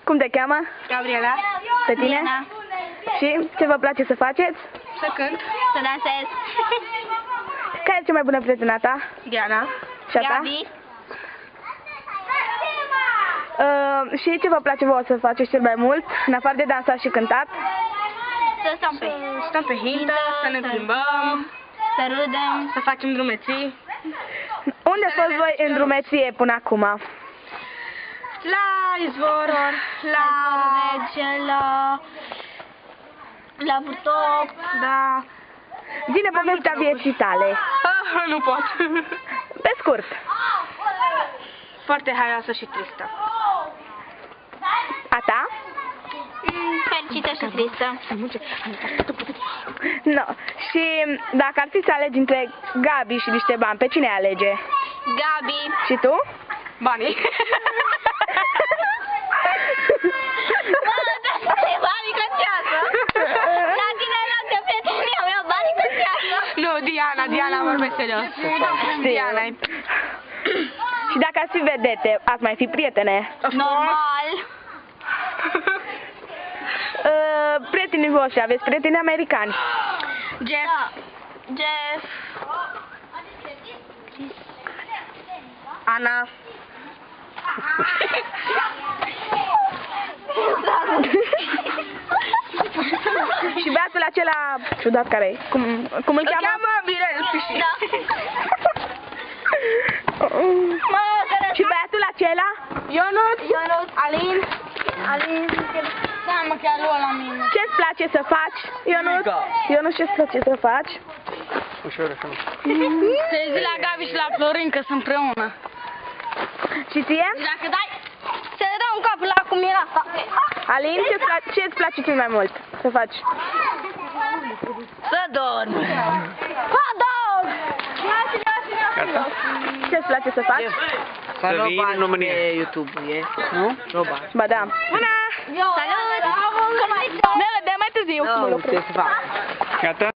Cum te cheamă? Gabriela. Pe tine? Diana. Și ce vă place să faceți? Să cânt. Să dansez. Care e cea mai bună prietena ta? Diana. Și a ta? Gabi. Și ce vă place vouă să faceți cel mai mult, în afară de dansat și cântat? Să stăm pe Stăm pe hintă, să ne plimbăm, Să râdem. să facem drumeții. Unde ați fost voi în drumeție până acum? La izvor, la... La Vurtop. Da. Zine povestea vieții tale. Nu pot. Pe scurt. Foarte haioasă și tristă. A ta? Fericită și tristă. No. Și dacă ar fi să alegi între Gabi și niște bani, pe cine alege? Gabi. Și tu? Banii. Banii contează. La tine nu te prietenia mea, banii contează. Nu, Diana vorbesc serios. Diana e... Și dacă ați fi vedete, ați mai fi prietene? Normal. Prietenii voștri, aveți prieteni americani? Jeff. Jeff. Ana. Și băiatul acela ciudat care e? Cum îl Îl cheamă? cheamă Mirel Piși. Da. Și băiatul acela? Ionut. Alin. Da, mă, chiar lua la mine. Ce-ți place să faci, Ionut? Ionut, ce-ți place să faci? Ușor, așa. Să-i zi la Gabi și la Florin că sunt împreună. Și ție? Dacă dai, să le dau un cap la cum era asta. Alin, ce-ți place cel mai mult să faci? Să dorm. Să dorm! Gata? Ce-ți place să faci? Să vii în România. YouTube, e? Nu? Roba. Ba da. Bună! Salut! Ne vedem mai târziu. Nu, ce să fac? Gata?